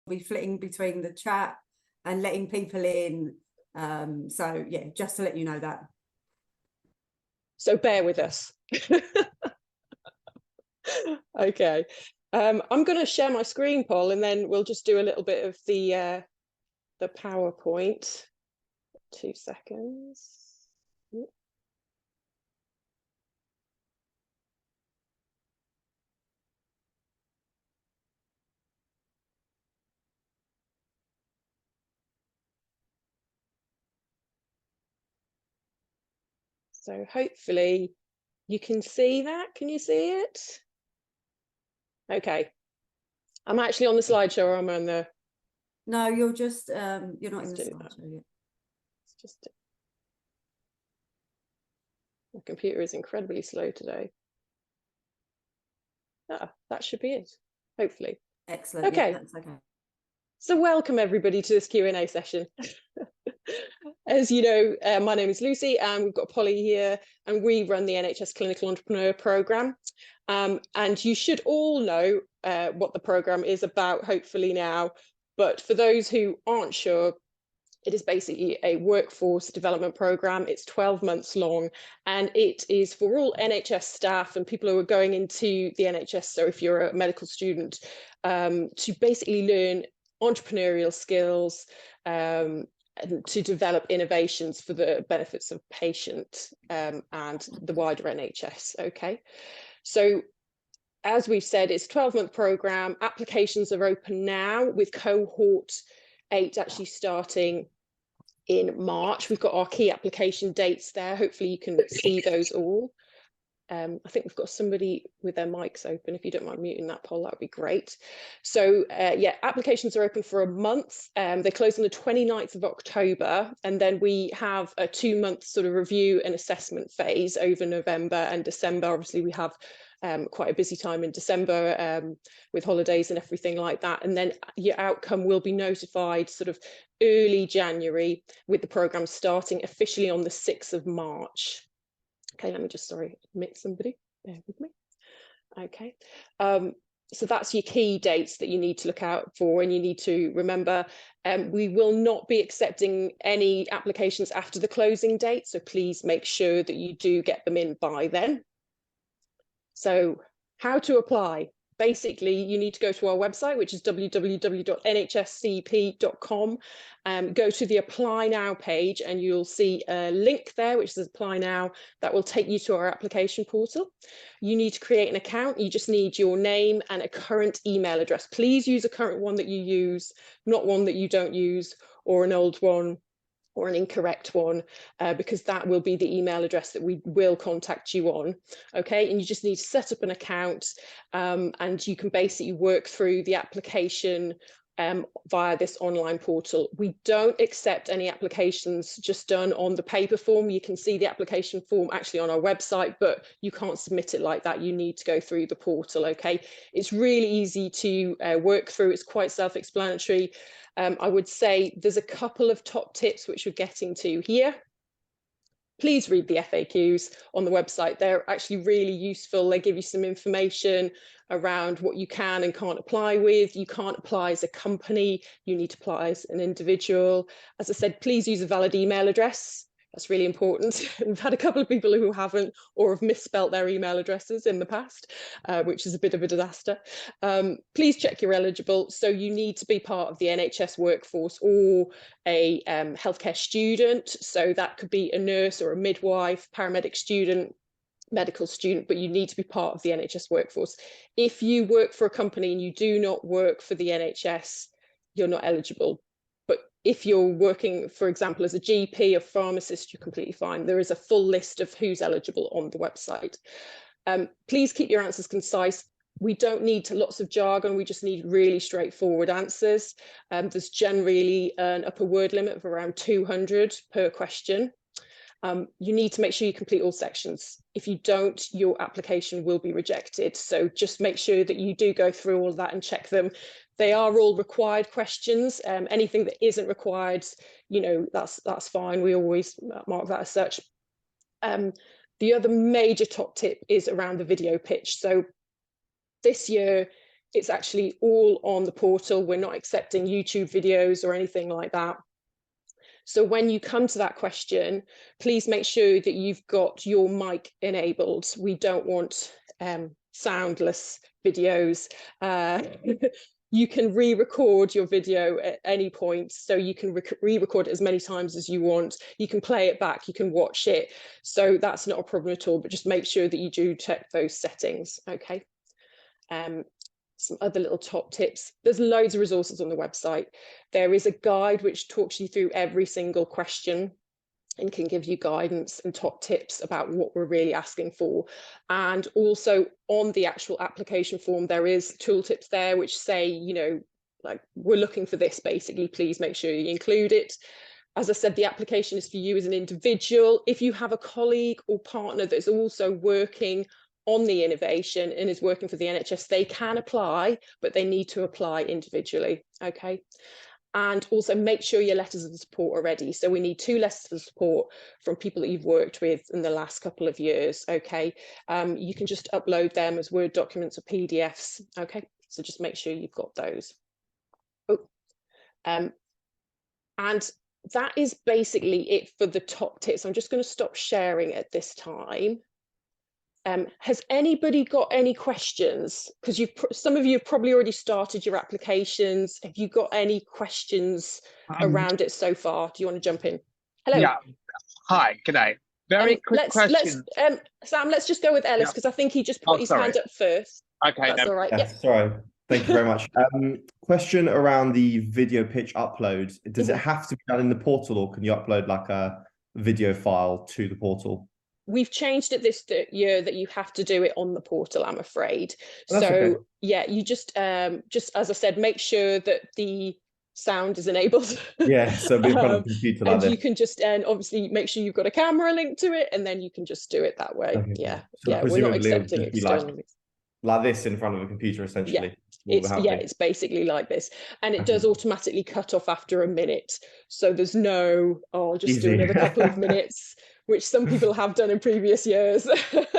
be flitting between the chat and letting people in. So yeah, just to let you know that. So bear with us. Okay. I'm going to share my screen, Paul, and then we'll just do a little bit of the PowerPoint. 2 seconds. So hopefully you can see that. Can you see it? Okay. I'm actually on the slideshow, or I'm on the... No, you're just, you're not in the slideshow yet. It's just... My computer is incredibly slow today. Ah, that should be it, hopefully. Excellent. Okay. Yeah, that's okay. So welcome everybody to this Q&A session. As you know, my name is Lucy and we've got Polly here, and we run the NHS Clinical Entrepreneur Programme. And you should all know what the programme is about, hopefully now. But for those who aren't sure, it is basically a workforce development programme. It's 12 months long, and it is for all NHS staff and people who are going into the NHS. So if you're a medical student, to basically learn entrepreneurial skills, and to develop innovations for the benefits of patient and the wider NHS. Okay, so as we've said, it's a 12-month programme. Applications are open now, with cohort 8 actually starting in March. We've got our key application dates there. Hopefully you can see those all. I think we've got somebody with their mics open. If you don't mind muting that, Paul, that would be great. So yeah, applications are open for a month. They close on the 29th of October, and then we have a 2-month sort of review and assessment phase over November and December. Obviously we have quite a busy time in December with holidays and everything like that, and then your outcome will be notified sort of early January, with the programme starting officially on the 6th of March. Okay, let me just, admit somebody, bear with me. Okay, so that's your key dates that you need to look out for, and you need to remember we will not be accepting any applications after the closing date, so please make sure that you do get them in by then. So how to apply? Basically, you need to go to our website, which is www.nhscep.com. Go to the Apply Now page, and you'll see a link there, which says Apply Now. That will take you to our application portal. You need to create an account. You just need your name and a current email address. Please use a current one that you use, not one that you don't use, or an old one, or an incorrect one, because that will be the email address that we will contact you on. Okay, and you just need to set up an account, and you can basically work through the application via this online portal. We don't accept any applications just done on the paper form. You can see the application form actually on our website, but you can't submit it like that. You need to go through the portal. Okay, it's really easy to work through. It's quite self-explanatory. I would say there's a couple of top tips which we're getting to here. Please read the FAQs on the website. They're actually really useful. They give you some information around what you can and can't apply with. You can't apply as a company. You need to apply as an individual. As I said, please use a valid email address. That's really important. We've had a couple of people who haven't, or have misspelt their email addresses in the past, which is a bit of a disaster. Please check you're eligible. So you need to be part of the NHS workforce, or a healthcare student. So that could be a nurse or a midwife, paramedic student, medical student, but you need to be part of the NHS workforce. If you work for a company and you do not work for the NHS, you're not eligible. If you're working, for example, as a GP or pharmacist, you're completely fine. There is a full list of who's eligible on the website. Please keep your answers concise. We don't need lots of jargon. We just need really straightforward answers. There's generally an upper word limit of around 200 per question. You need to make sure you complete all sections. If you don't, your application will be rejected. So just make sure that you do go through all of that and check them. They are all required questions. Anything that isn't required, you know, that's fine. We always mark that as such. The other major top tip is around the video pitch. So this year, It's actually all on the portal. We're not accepting YouTube videos or anything like that. So when you come to that question, please make sure that you've got your mic enabled. We don't want soundless videos. You can re-record your video at any point, so you can re-record it as many times as you want. You can play it back, you can watch it. So that's not a problem at all, but just make sure that you do check those settings, okay? Some other little top tips. There's loads of resources on the website. There is a guide which talks you through every single question and can give you guidance and top tips about what we're really asking for. And also on the actual application form, there is tooltips there which say, you know, like, we're looking for this, basically, please make sure you include it. As I said, the application is for you as an individual. If you have a colleague or partner that's also working on the innovation and is working for the NHS, they can apply, but they need to apply individually, okay? And also make sure your letters of support are ready. So we need 2 letters of support from people that you've worked with in the last couple of years, okay? You can just upload them as Word documents or PDFs, okay? So just make sure you've got those. Oh. And that is basically it for the top tips. I'm just going to stop sharing at this time. Has anybody got any questions? Because some of you have probably already started your applications. Have you got any questions around it so far? Do you want to jump in? Hello. Yeah. Hi. Good day. Very quick question. Sam, let's just go with Ellis, because I think he just put his hand up first. Okay. That's all right. Yeah, sorry. Thank you very much. Question around the video pitch upload. Does it have to be done in the portal, or can you upload like a video file to the portal? We've changed it this year that you have to do it on the portal, I'm afraid. That's so okay. Yeah, you just as I said, make sure that the sound is enabled. Yeah, so be in front of the computer like and this. you can just obviously make sure you've got a camera linked to it, and then you can just do it that way. Okay. Yeah, So yeah, we're not accepting external. external. Like this in front of a computer, essentially. Yeah, it's basically like this, and it does automatically cut off after a minute. So there's no, oh, I'll just do another couple of minutes, which some people have done in previous years.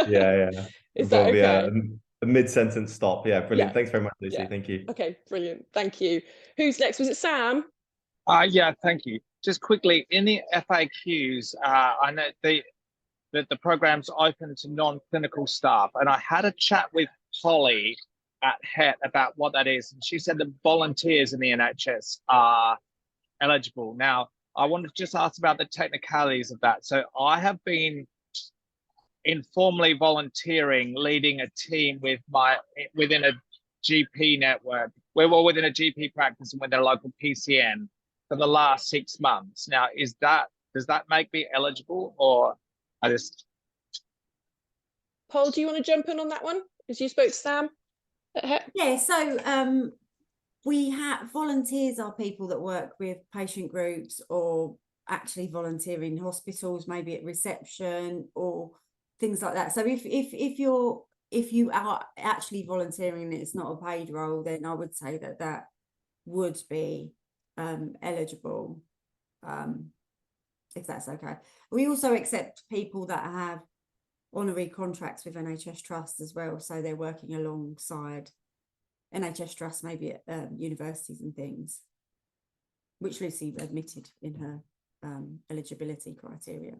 Yeah. Is that okay? A mid-sentence stop. Yeah, brilliant. Yeah. Thanks very much, Lucy. Yeah. Thank you. Okay, brilliant. Thank you. Who's next? Was it Sam? Yeah, thank you. Just quickly, in the FAQs, I know that the program's open to non-clinical staff, and I had a chat with Holly at HET about what that is, and she said that volunteers in the NHS are eligible. Now, I want to just ask about the technicalities of that. So I have been informally volunteering, leading a team within a GP network. We're all within a GP practice and within a local PCN for the last 6 months. Now, does that make me eligible, or I just... Paul, do you want to jump in on that one, as you spoke to Sam? Yeah, so we have volunteers are people that work with patient groups, or actually volunteer in hospitals, maybe at reception or things like that. So if you are actually volunteering and it's not a paid role, then I would say that would be eligible, if that's okay. We also accept people that have honorary contracts with NHS Trust as well, so they're working alongside NHS Trust, maybe at universities and things, which Lucy admitted in her eligibility criteria.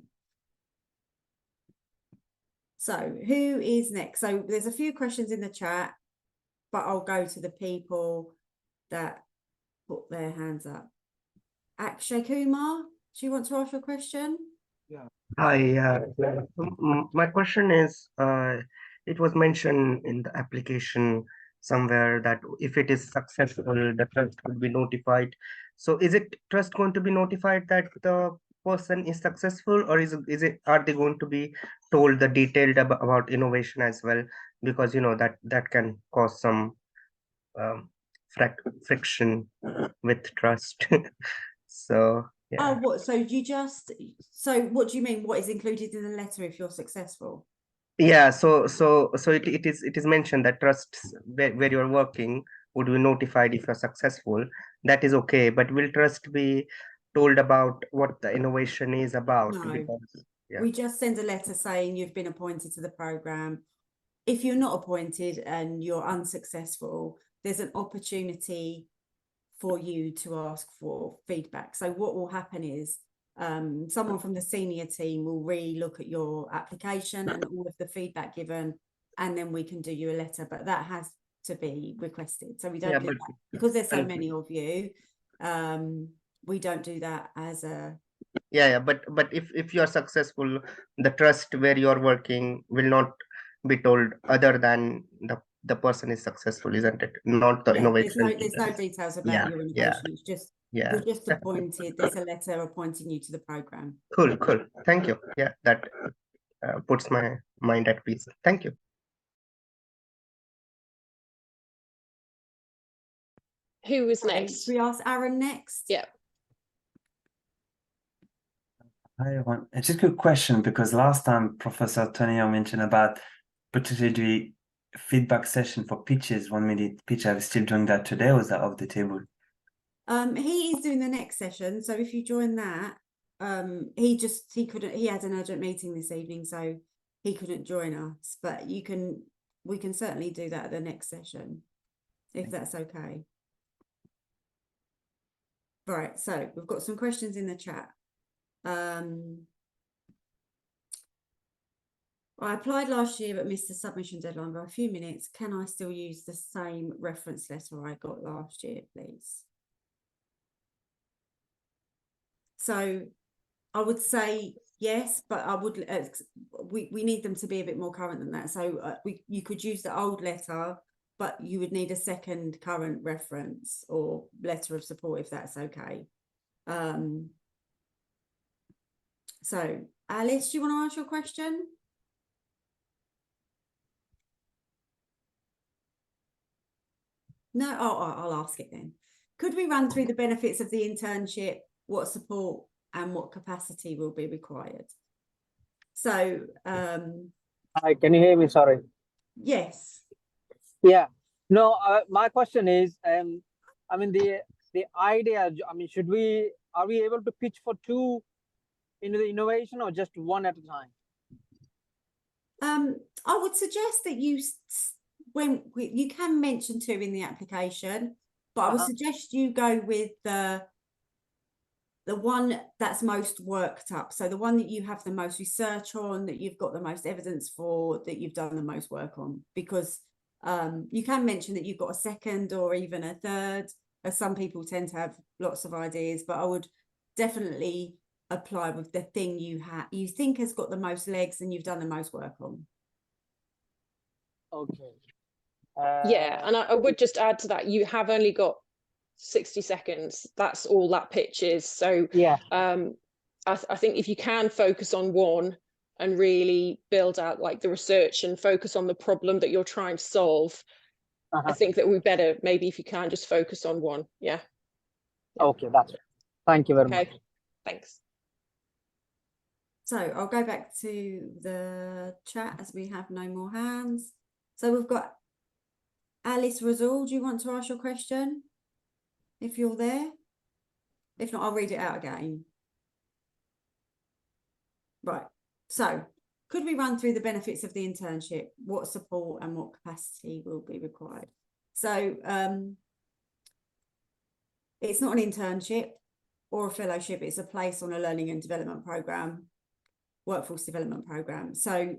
So who is next? So there's a few questions in the chat, but I'll go to the people that put their hands up. Akshay Kumar, do you want to ask a question? Yeah. Hi, my question is, it was mentioned in the application somewhere that if it is successful, the trust will be notified. So is it trust going to be notified that the person is successful, or are they going to be told the detailed about innovation as well? Because that can cause some friction with trust. So yeah. Oh, what? So what do you mean? What is included in the letter if you're successful? Yeah, so it is mentioned that trusts where you're working would be notified if you're successful. That is okay, but will trust be told about what the innovation is about? No. Because, yeah. We just send a letter saying you've been appointed to the programme, if you're not appointed and you're unsuccessful, there's an opportunity for you to ask for feedback. So what will happen is someone from the senior team will re-look at your application and all of the feedback given, and then we can do you a letter, but that has to be requested. So we don't do that because there's so many of you. We don't do that as a but if you are successful, the trust where you are working will not be told other than the person is successful, isn't it? Not the innovation. There's no details about your innovation. It's just you're just appointed. There's a letter appointing you to the program. Cool. Thank you. Yeah, that puts my mind at peace. Thank you. Who was next? We ask Aaron next. Yeah. Hi, everyone. It's just a quick question, because last time Professor Tonio mentioned about potentially doing feedback session for pitches, 1 minute pitch. Are we still doing that today, or is that off the table? He is doing the next session. So if you join that, he had an urgent meeting this evening, so he couldn't join us. But we can certainly do that at the next session, if that's okay. Right, so we've got some questions in the chat. I applied last year but missed the submission deadline by a few minutes. Can I still use the same reference letter I got last year, please? So I would say yes, but I would we need them to be a bit more current than that. So you could use the old letter, but you would need a second current reference or letter of support, if that's okay. So Alice, do you want to ask your question? No, I'll ask it then. Could we run through the benefits of the internship, what support and what capacity will be required? So Hi, can you hear me? Sorry. Yes. Yeah. No, my question is, I mean, the idea, I mean, are we able to pitch for two into the innovation, or just one at a time? I would suggest that you can mention two in the application, but I would suggest you go with the one that's most worked up. So the one that you have the most research on, that you've got the most evidence for, that you've done the most work on, because you can mention that you've got a second or even a third, as some people tend to have lots of ideas, but I would definitely apply with the thing you think has got the most legs and you've done the most work on. Okay. Yeah, and I would just add to that, you have only got 60 seconds. That's all that pitch is. So yeah, I think if you can focus on one and really build out like the research and focus on the problem that you're trying to solve, I think that we better, maybe if you can, just focus on one. Yeah. Okay, that's it. Thank you very much. Thanks. So I'll go back to the chat as we have no more hands. So we've got Alice Razul. Do you want to ask your question? If you're there. If not, I'll read it out again. Right. So could we run through the benefits of the internship? What support and what capacity will be required? So it's not an internship or a fellowship. It's a place on a learning and development programme, workforce development programme. So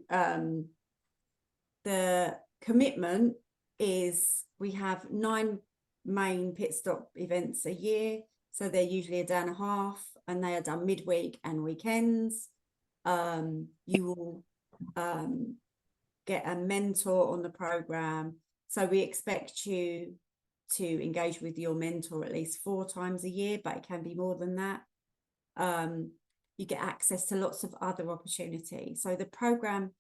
the commitment is we have 9 main pit stop events a year. So they're usually a day and a half, and they are done midweek and weekends. You will get a mentor on the programme. So we expect you to engage with your mentor at least 4 times a year, but it can be more than that. You get access to lots of other opportunities. So the programme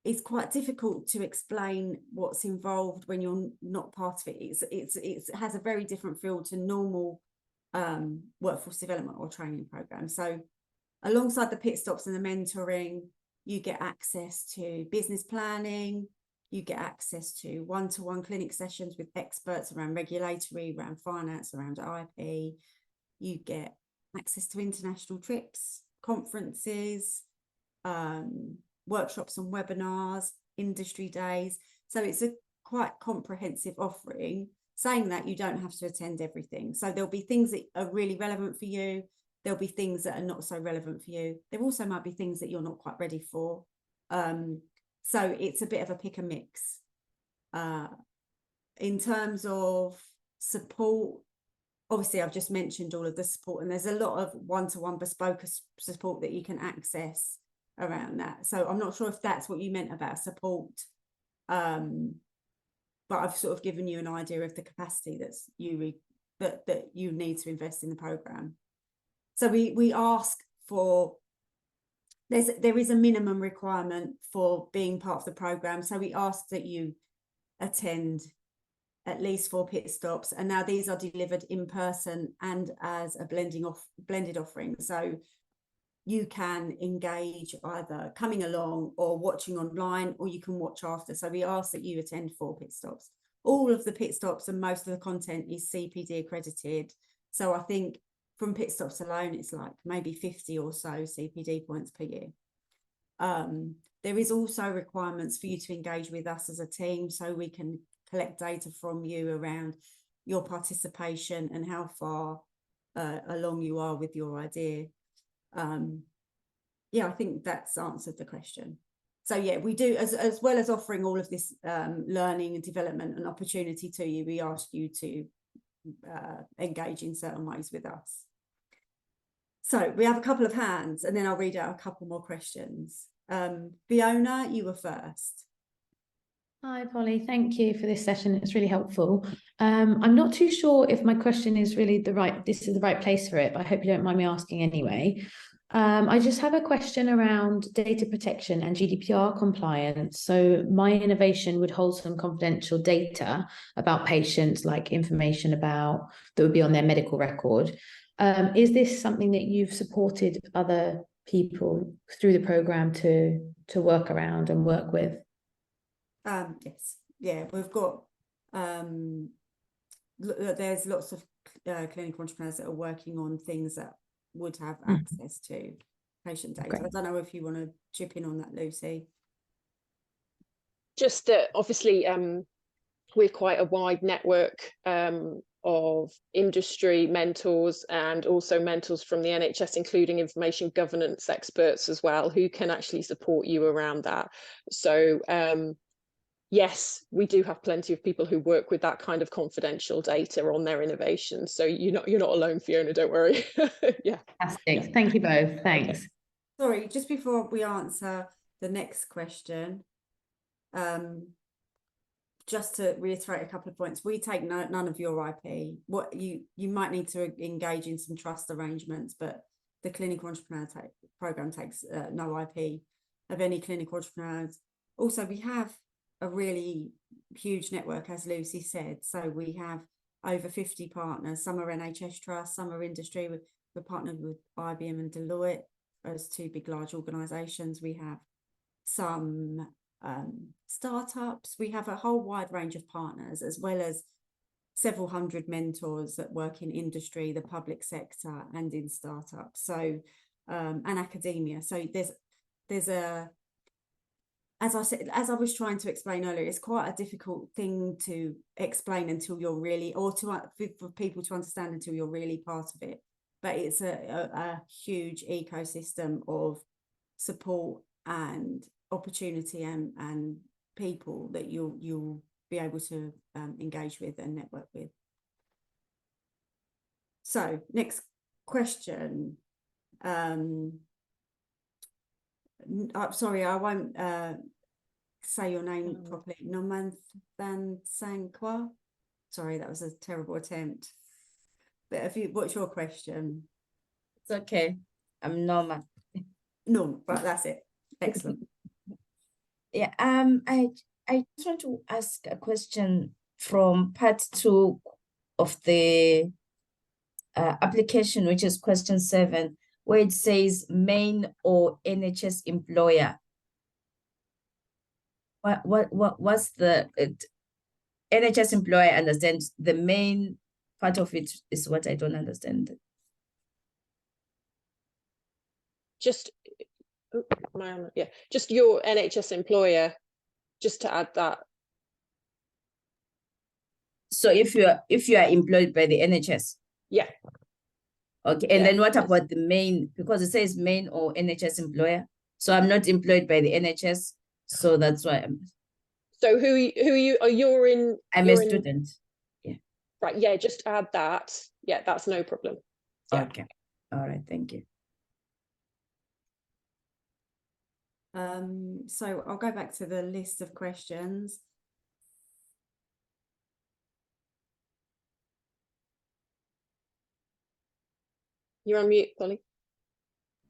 is quite difficult to explain what's involved when you're not part of it. It has a very different feel to normal workforce development or training programs. So alongside the pit stops and the mentoring, you get access to business planning, you get access to one-to-one clinic sessions with experts around regulatory, around finance, around IP. You get access to international trips, conferences, workshops and webinars, industry days. So it's a quite comprehensive offering. Saying that, you don't have to attend everything. So there'll be things that are really relevant for you. There'll be things that are not so relevant for you. There also might be things that you're not quite ready for. So it's a bit of a pick and mix. In terms of support, obviously I've just mentioned all of the support, and there's a lot of one-to-one bespoke support that you can access around that. So I'm not sure if that's what you meant about support, but I've sort of given you an idea of the capacity that you need to invest in the programme. So we ask for, there is a minimum requirement for being part of the programme. So we ask that you attend at least 4 pit stops, and now these are delivered in person and as a blended offering. So you can engage either coming along or watching online, or you can watch after. So we ask that you attend 4 pit stops. All of the pit stops and most of the content is CPD accredited. So I think from pit stops alone, it's like maybe 50 or so CPD points per year. There is also requirements for you to engage with us as a team, so we can collect data from you around your participation and how far along you are with your idea. Yeah, I think that's answered the question. So yeah, we do, as well as offering all of this learning and development and opportunity to you, we ask you to engage in certain ways with us. So we have a couple of hands, and then I'll read out a couple more questions. Fiona, you were first. Hi, Polly. Thank you for this session. It's really helpful. I'm not too sure if my question is really this is the right place for it, but I hope you don't mind me asking anyway. I just have a question around data protection and GDPR compliance. So my innovation would hold some confidential data about patients, like information about that would be on their medical record. Is this something that you've supported other people through the programme to work around and work with? Yes, yeah, we've got there's lots of clinical entrepreneurs that are working on things that would have access to patient data. I don't know if you want to chip in on that, Lucy. Just obviously we're quite a wide network of industry mentors and also mentors from the NHS, including information governance experts as well, who can actually support you around that. So yes, we do have plenty of people who work with that kind of confidential data on their innovations. So you're not alone, Fiona, don't worry. Yeah. Fantastic. Thank you both. Thanks. Sorry, just before we answer the next question, just to reiterate a couple of points, we take none of your IP. What you might need to engage in some trust arrangements, but the Clinical Entrepreneur Programme takes no IP of any clinical entrepreneurs. Also, we have a really huge network, as Lucy said. So we have over 50 partners. Some are NHS Trust, some are industry. We're partnered with IBM and Deloitte as 2 big, large organisations. We have some startups. We have a whole wide range of partners, as well as several hundred mentors that work in industry, the public sector, and in startups. So and academia. So there's a, as I said, as I was trying to explain earlier, it's quite a difficult thing to explain until you're really, or for people to understand until you're really part of it. But it's a huge ecosystem of support and opportunity and people that you'll be able to engage with and network with. So next question. I'm sorry, I won't say your name properly. Nomanthan Sankwa. Sorry, that was a terrible attempt. But what's your question? It's okay. I'm Norma. No, but that's it. Excellent. Yeah. I just want to ask a question from part 2 of the application, which is question 7, where it says main or NHS employer. What's the NHS employer? I understand the main part of it is what I don't understand. Just just your NHS employer just to add that. So if you are employed by the NHS. Yeah. Okay, and Yeah, then what yes. about the main, because it says main or NHS employer? So I'm not employed by the NHS, so that's why So who are you? Oh, you're in. I'm a student. Yeah. Right. Yeah. Just add that. Yeah, that's no problem. Yeah. Okay. All right. Thank you. So I'll go back to the list of questions. You're on mute, Polly.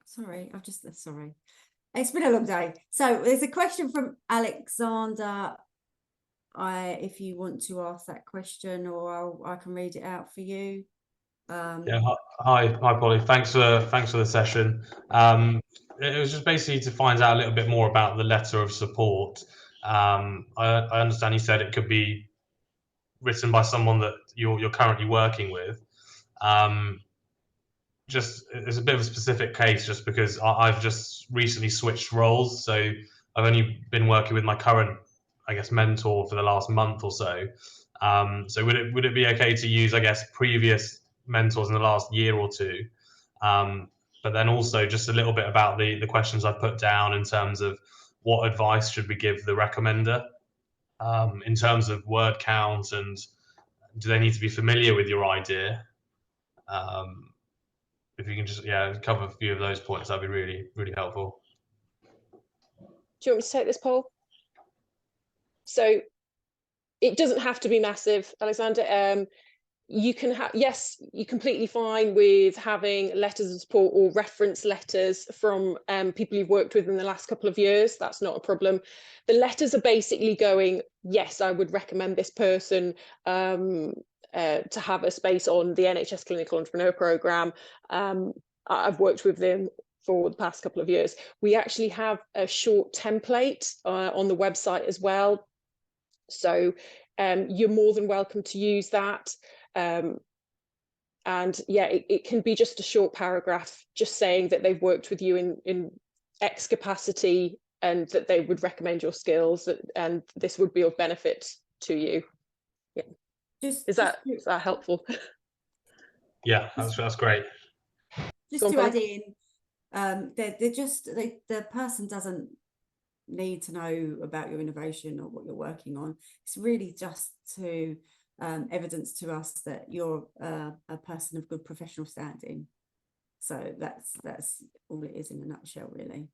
Sorry, sorry. It's been a long day. So there's a question from Alexander. If you want to ask that question, or I can read it out for you. Yeah, hi, Polly. Thanks for the session. It was just basically to find out a little bit more about the letter of support. I understand you said it could be written by someone that you're currently working with. Just it's a bit of a specific case, just because I've just recently switched roles, so I've only been working with my current, I guess, mentor for the last month or so. So would it be okay to use, I guess, previous mentors in the last year or two? But then also just a little bit about the questions I put down in terms of what advice should we give the recommender in terms of word count, and do they need to be familiar with your idea? If you can just cover a few of those points, that'd be really, really helpful. Do you want me to take this, Paul? So it doesn't have to be massive, Alexander. You can have, yes, you're completely fine with having letters of support or reference letters from people you've worked with in the last couple of years. That's not a problem. The letters are basically going, yes, I would recommend this person to have a space on the NHS Clinical Entrepreneur Programme. I've worked with them for the past couple of years. We actually have a short template on the website as well. So you're more than welcome to use that. And yeah, it can be just a short paragraph just saying that they've worked with you in X capacity and that they would recommend your skills, and this would be of benefit to you. Yeah. Is that helpful? Yeah, that's great. Just to add in, the person doesn't need to know about your innovation or what you're working on. It's really just to evidence to us that you're a person of good professional standing. So that's all it is in a nutshell, really.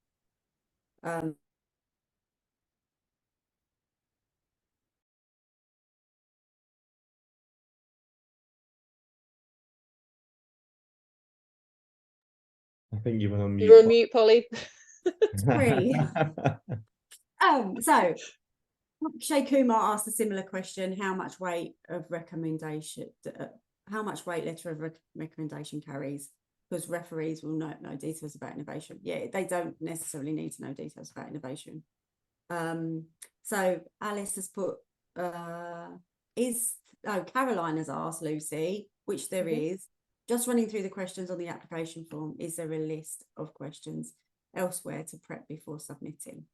I think you went on mute. You're on mute, Polly. Sorry. So Shay Kumar asked a similar question: how much weight letter of recommendation carries? Because referees will know details about innovation. Yeah, they don't necessarily need to know details about innovation. So Alice has put Caroline has asked Lucy, which there is. Just running through the questions on the application form, is there a list of questions elsewhere to prep before submitting?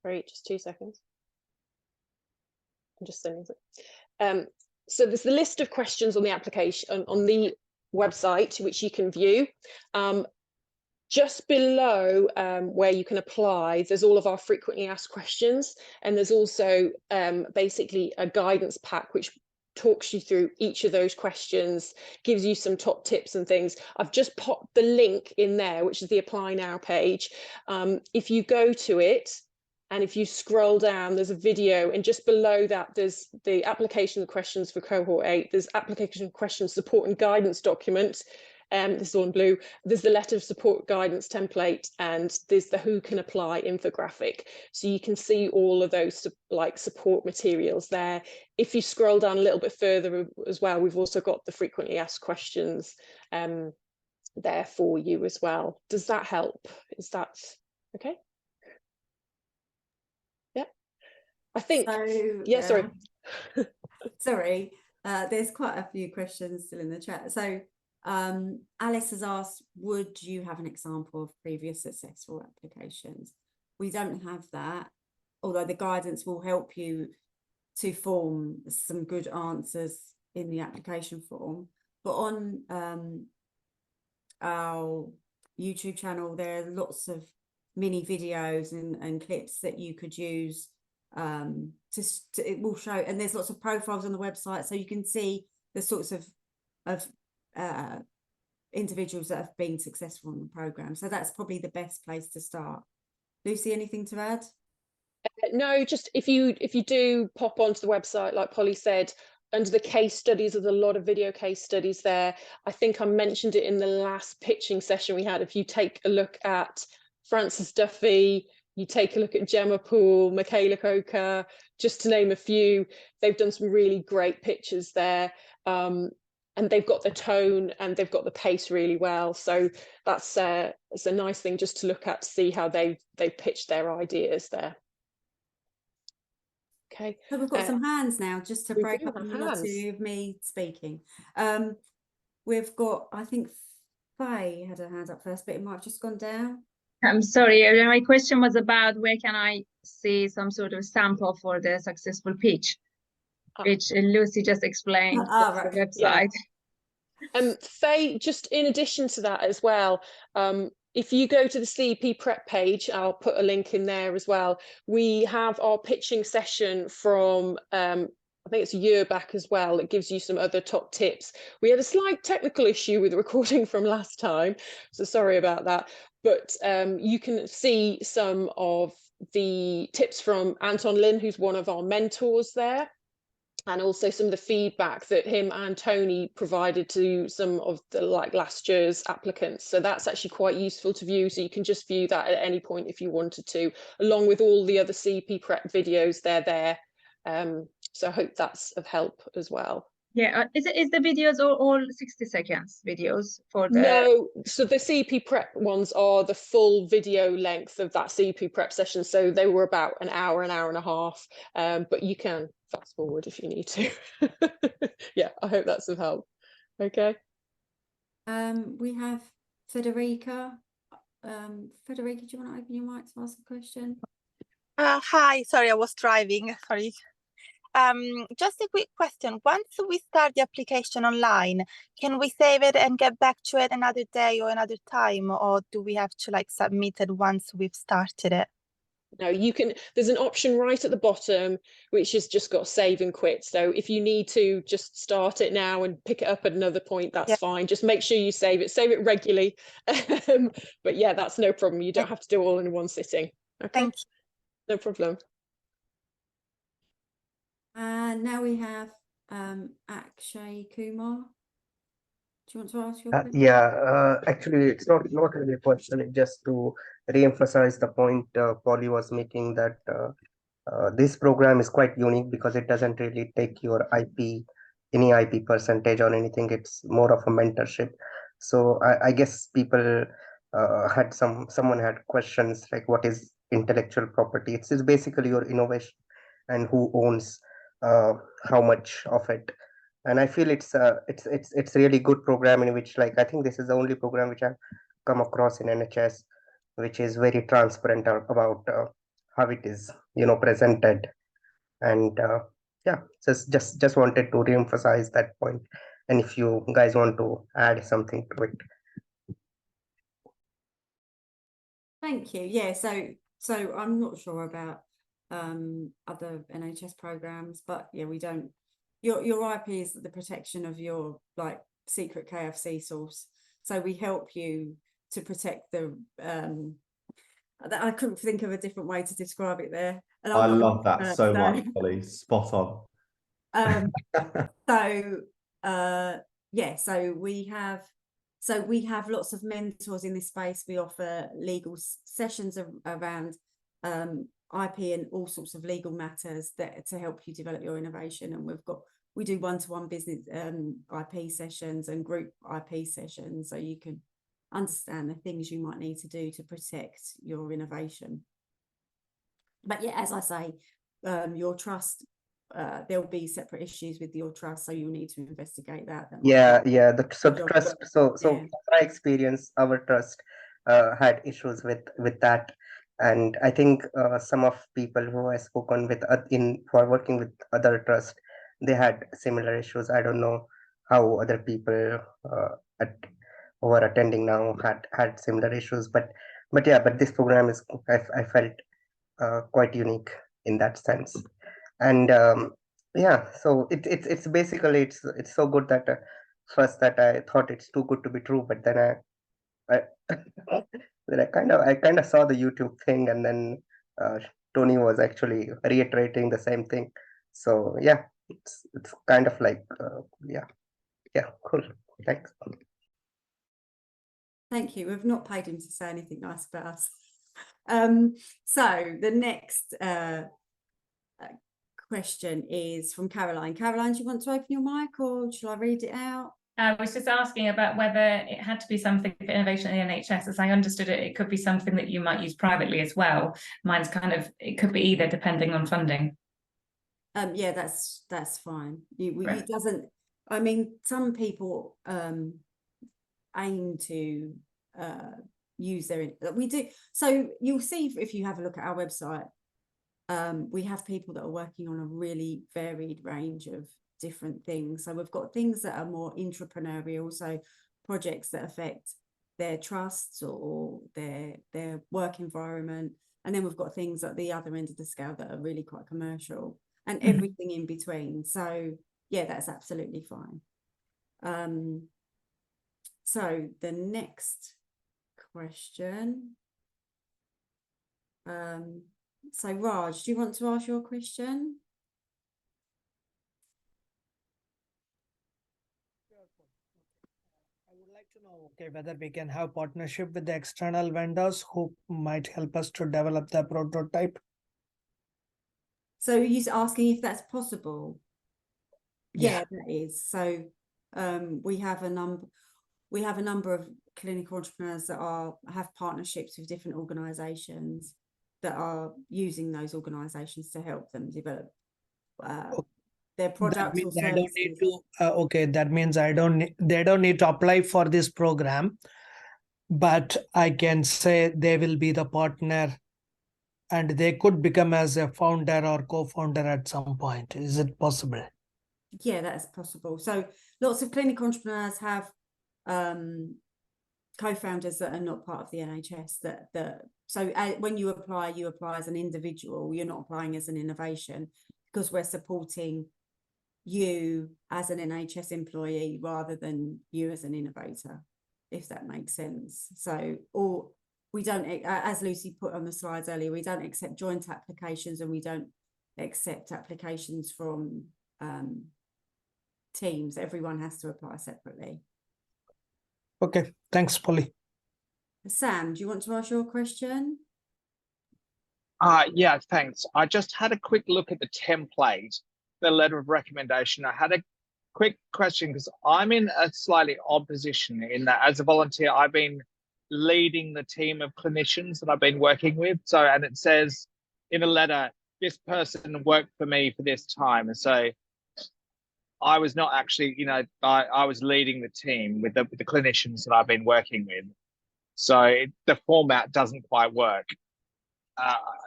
Great, just 2 seconds. I'm just sending it. So there's the list of questions on the application on the website, which you can view. Just below where you can apply, there's all of our frequently asked questions, and there's also basically a guidance pack which talks you through each of those questions, gives you some top tips and things. I've just popped the link in there, which is the Apply Now page. If you go to it, and if you scroll down, there's a video, and just below that, there's the application questions for cohort 8. There's application questions support and guidance document. This is all in blue. There's the letter of support guidance template, and there's the who can apply infographic. So you can see all of those like support materials there. If you scroll down a little bit further as well, we've also got the frequently asked questions there for you as well. Does that help? Is that okay? Yeah, I think. So, yeah, sorry. Sorry, there's quite a few questions still in the chat. So Alice has asked, would you have an example of previous successful applications? We don't have that, although the guidance will help you to form some good answers in the application form. But on our YouTube channel, there are lots of mini videos and clips that you could use. It will show, and there's lots of profiles on the website, so you can see the sorts of individuals that have been successful in the program. So that's probably the best place to start. Lucy, anything to add? No, just if you do pop onto the website, like Polly said, under the case studies, there's a lot of video case studies there. I think I mentioned it in the last pitching session we had. If you take a look at Frances Duffy, you take a look at Gemma Poole, Michaela Coker, just to name a few, they've done some really great pitches there. And they've got the tone and they've got the pace really well. So that's it's a nice thing just to look at, to see how they pitched their ideas there. Okay. So we've got some hands now, just to break up a minute or two of me speaking. We've got, I think Faye had her hand up first, but it might have just gone down. I'm sorry, my question was about where can I see some sort of sample for the successful pitch, which Lucy just explained on the website. Yeah. Faye, just in addition to that as well, if you go to the CEP Prep page, I'll put a link in there as well. We have our pitching session from, I think it's a year back as well. It gives you some other top tips. We had a slight technical issue with the recording from last time, so sorry about that. But you can see some of the tips from Anton Lin, who's one of our mentors there, and also some of the feedback that him and Tony provided to some of the last year's applicants. So that's actually quite useful to view. So you can just view that at any point if you wanted to, along with all the other CEP Prep videos, they're there. So I hope that's of help as well. Yeah, is the videos all 60 seconds videos for the? No, so the CEP Prep ones are the full video length of that CEP Prep session. So they were about an hour and a half, but you can fast forward if you need to. Yeah, I hope that's of help. Okay. We have Federica. Federica, do you want to open your mic to ask a question? Hi, sorry, I was driving, sorry. Just a quick question. Once we start the application online, can we save it and get back to it another day or another time, or do we have to submit it once we've started it? No, you can, there's an option right at the bottom which has just got save and quit. So if you need to just start it now and pick it up at another point, that's fine. Just make sure you save it regularly. But yeah, that's no problem. You don't have to do it all in one sitting. Okay. Thank you. No problem. And now we have Akshay Kumar. Do you want to ask your question? Yeah, actually, it's not really a question. It's just to re-emphasize the point Polly was making, that this program is quite unique because it doesn't really take your any IP percentage or anything. It's more of a mentorship. So I guess people someone had questions like, what is intellectual property? It's basically your innovation and who owns how much of it. And I feel it's really good program in which, I think this is the only program which I've come across in NHS, which is very transparent about how it is, presented. And yeah, just wanted to re-emphasize that point. And if you guys want to add something to it. Thank you. Yeah, so I'm not sure about other NHS programs, but yeah, we don't. Your IP is the protection of your secret KFC source. So we help you to protect the I couldn't think of a different way to describe it there. And I love that so much, Polly. Spot on. Yeah, so we have lots of mentors in this space. We offer legal sessions around IP and all sorts of legal matters to help you develop your innovation. And we do one-to-one business IP sessions and group IP sessions, so you can understand the things you might need to do to protect your innovation. But yeah, as I say, your trust there'll be separate issues with your trust, so you'll need to investigate that. Yeah, the trust. So Yeah. my experience, our trust had issues with that, and I think some of people who I spoken with who are working with other trust, they had similar issues. I don't know how other people who are attending now had similar issues, but this program is, I felt quite unique in that sense. And so it's basically it's so good that first that I thought it's too good to be true, but then I then I kind of saw the YouTube thing, and then Tony was actually reiterating the same thing. So yeah, it's kind of like cool. Thanks. Thank you. We've not paid him to say anything nice about us. So the next question is from Caroline. Caroline, do you want to open your mic, or shall I read it out? I was just asking about whether it had to be something for innovation in the NHS. As I understood it, it could be something that you might use privately as well. Mine's it could be either, depending on funding. Yeah, that's fine. It doesn't. I mean, some people aim to use their. We do. So you'll see if you have a look at our website. We have people that are working on a really varied range of different things. So we've got things that are more entrepreneurial, so projects that affect their trusts or their work environment, and then we've got things at the other end of the scale that are really quite commercial, and everything in between. So yeah, that's absolutely fine. So the next question. So Raj, do you want to ask your question? I would like to know, whether we can have partnership with the external vendors who might help us to develop the prototype. So you're asking if that's possible? Yeah, that is. So we have a number of clinical entrepreneurs that have partnerships with different organizations that are using those organizations to help them develop their products or services. I don't need to that means they don't need to apply for this program, but I can say they will be the partner and they could become as a founder or co-founder at some point. Is it possible? Yeah, that's possible. So lots of clinical entrepreneurs have co-founders that are not part of the NHS. So when you apply as an individual. You're not applying as an innovation, because we're supporting you as an NHS employee rather than you as an innovator, if that makes sense. So, or we don't, as Lucy put on the slides earlier, we don't accept joint applications, and we don't accept applications from teams. Everyone has to apply separately. Okay, thanks, Polly. Sam, do you want to ask your question? Yeah, thanks. I just had a quick look at the template, the letter of recommendation. I had a quick question because I'm in a slightly odd position in that as a volunteer, I've been leading the team of clinicians that I've been working with. So, and it says in a letter, this person worked for me for this time. And so I was not actually, I was leading the team with the clinicians that I've been working with. So the format doesn't quite work.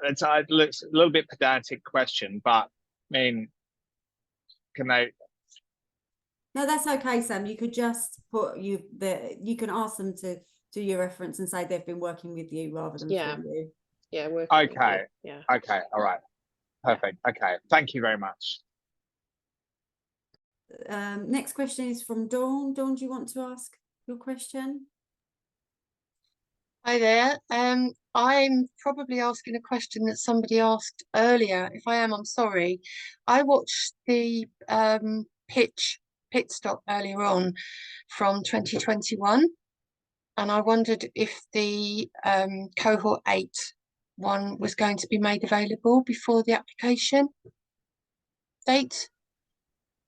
It looks a little bit pedantic question, but I mean, can they? No, that's okay, Sam. You could just put you can ask them to do your reference and say they've been working with you rather than through you. Yeah. Okay. Yeah. Okay. All right. Perfect. Okay. Thank you very much. Next question is from Dawn. Dawn, do you want to ask your question? Hi there. I'm probably asking a question that somebody asked earlier. If I am, I'm sorry. I watched the pit stop earlier on from 2021, and I wondered if the cohort 8 one was going to be made available before the application date.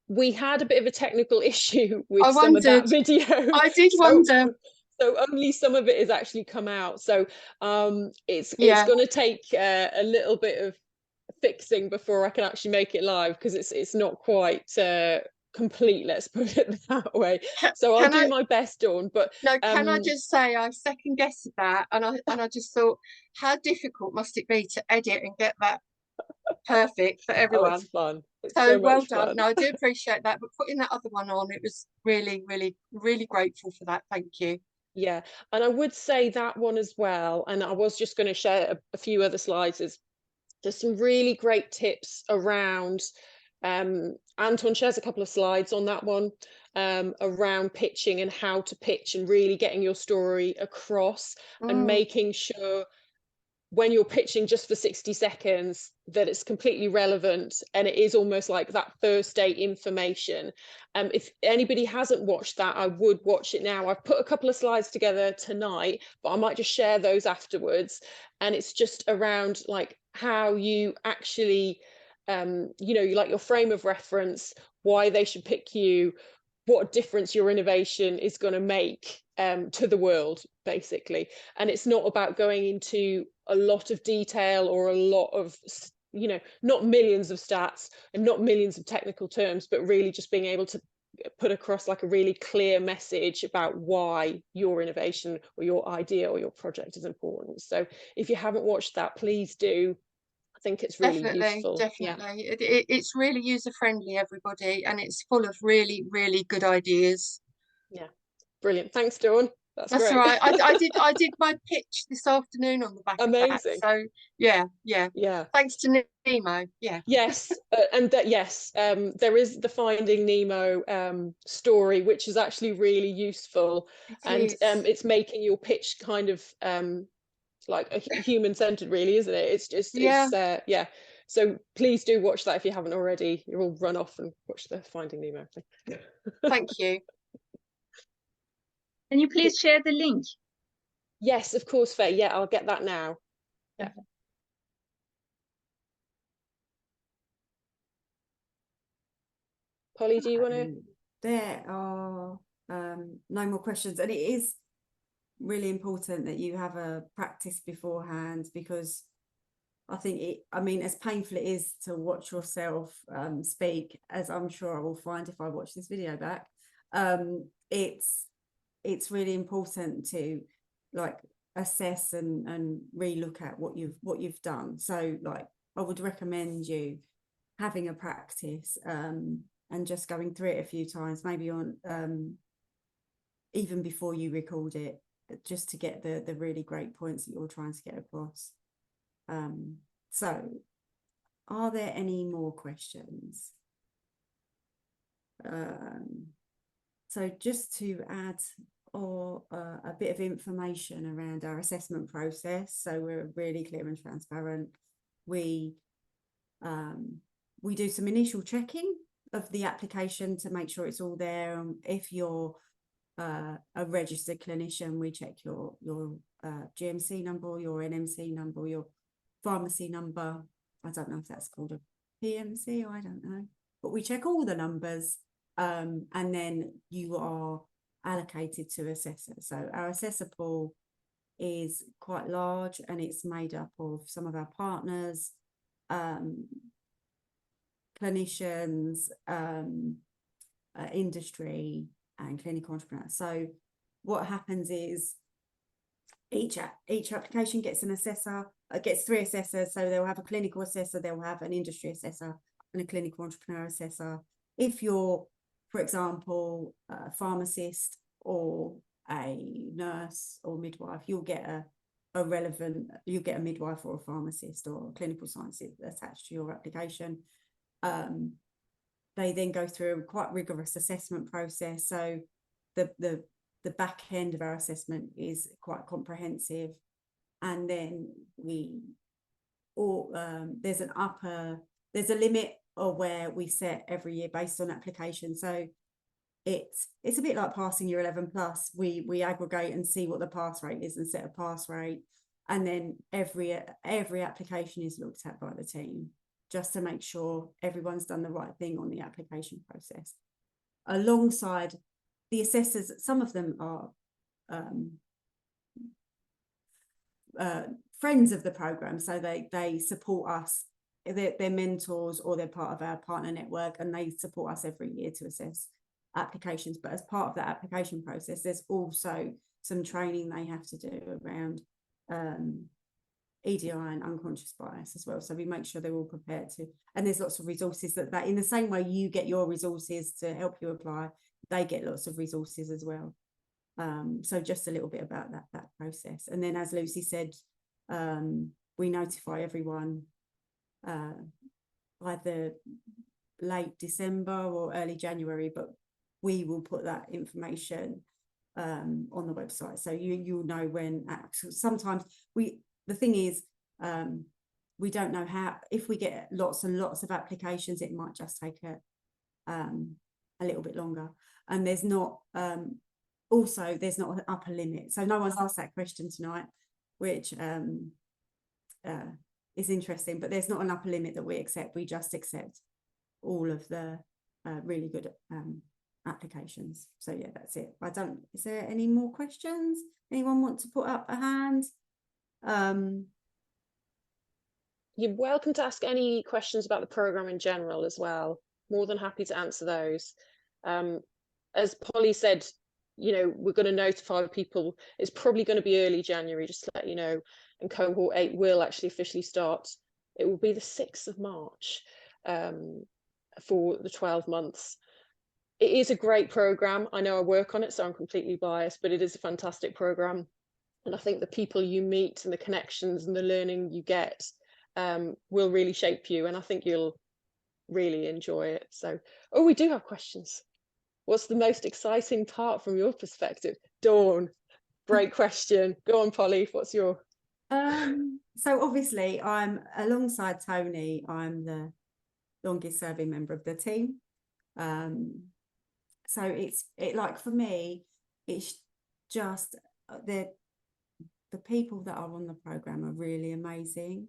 We had a bit of a technical issue with some of that video. I did wonder. So only some of it has actually come out. So it's going to take a little bit of fixing before I can actually make it live, because it's not quite complete, let's put it that way. So I'll do my best, Dawn. But no, can I just say I second guessed that, and I just thought, how difficult must it be to edit and get that perfect for everyone? Oh, it's fun. It's so well much done. fun. No, I do appreciate that, but putting that other one on, it was really, really, really grateful for that. Thank you. Yeah, and I would say that one as well, and I was just going to share a few other slides. There's some really great tips around, Anton shares a couple of slides on that one, around pitching and how to pitch and really getting your story across and making sure when you're pitching just for 60 seconds that it's completely relevant, and it is almost like that first day information. If anybody hasn't watched that, I would watch it now. I've put a couple of slides together tonight, but I might just share those afterwards. And it's just around like how you actually, you know, you like your frame of reference, why they should pick you, what difference your innovation is going to make to the world, basically. And it's not about going into a lot of detail or a lot of, you know, not millions of stats and not millions of technical terms, but really just being able to put across like a really clear message about why your innovation or your idea or your project is important. So if you haven't watched that, please do. I think it's really useful. Definitely. Yeah. It's really user friendly, everybody, and it's full of really, really good ideas. Yeah, brilliant. Thanks, Dawn. That's great. All right. I did my pitch this afternoon on the back of that. So yeah. Thanks to Nemo. Yeah. Yes, and that there is the Finding Nemo story, which is actually really useful, it's making your pitch kind of like a human-centered, really, isn't it? It's just yeah. So please do watch that if you haven't already. You'll all run off and watch the Finding Nemo thing. Thank you. Can you please share the link? Yes, of course, Faye. Yeah, I'll get that now. Yeah. Polly, do you want to? There are no more questions, and it is really important that you have a practice beforehand, because I think I mean, as painful it is to watch yourself speak, as I'm sure I will find if I watch this video back, it's really important to like assess and re-look at what you've done. So like I would recommend you having a practice and just going through it a few times, maybe on even before you record it, just to get the really great points that you're trying to get across. So are there any more questions? So just to add a bit of information around our assessment process, so we're really clear and transparent. We do some initial checking of the application to make sure it's all there. If you're a registered clinician, we check your GMC number, your NMC number, your pharmacy number. I don't know if that's called a PMC, or I don't know, but we check all the numbers, and then you are allocated to assessor. So our assessor pool is quite large, and it's made up of some of our partners, clinicians, industry, and clinical entrepreneurs. So what happens is each application gets an assessor, gets 3 assessors. So they'll have a clinical assessor, they'll have an industry assessor, and a clinical entrepreneur assessor. If you're, for example, a pharmacist or a nurse or midwife, you'll get you'll get a midwife or a pharmacist or a clinical scientist attached to your application. They then go through a quite rigorous assessment process. So the back end of our assessment is quite comprehensive, and then there's a limit of where we set every year based on application. So it's a bit like passing your 11 plus. We aggregate and see what the pass rate is and set a pass rate, and then every application is looked at by the team, just to make sure everyone's done the right thing on the application process. Alongside the assessors, some of them are friends of the program, so they support us they're mentors or they're part of our partner network, and they support us every year to assess applications. But as part of that application process, there's also some training they have to do around EDI and unconscious bias as well. So we make sure they're all prepared to, and there's lots of resources that in the same way you get your resources to help you apply, they get lots of resources as well. So just a little bit about that process. And then, as Lucy said, we notify everyone either late December or early January, but we will put that information on the website, so you'll know when. Sometimes the thing is, we don't know how. If we get lots and lots of applications, it might just take a little bit longer. And there's not also there's not an upper limit. So no one's asked that question tonight, which is interesting. But there's not an upper limit that we accept. We just accept all of the really good applications. So yeah, that's it. Is there any more questions? Anyone want to put up a hand? You're welcome to ask any questions about the programme in general as well. More than happy to answer those. As Polly said, you know, we're going to notify people. It's probably going to be early January, just to let you know. And cohort 8 will actually officially start. It will be the 6th of March for the 12 months. It is a great programme. I know I work on it, so I'm completely biased, but it is a fantastic programme. And I think the people you meet and the connections and the learning you get will really shape you. And I think you'll really enjoy it. So, we do have questions. What's the most exciting part from your perspective? Dawn, great question. Go on, Polly, what's your... So obviously I'm alongside Tony, I'm the longest serving member of the team. So it like for me, it's just the people that are on the programme are really amazing.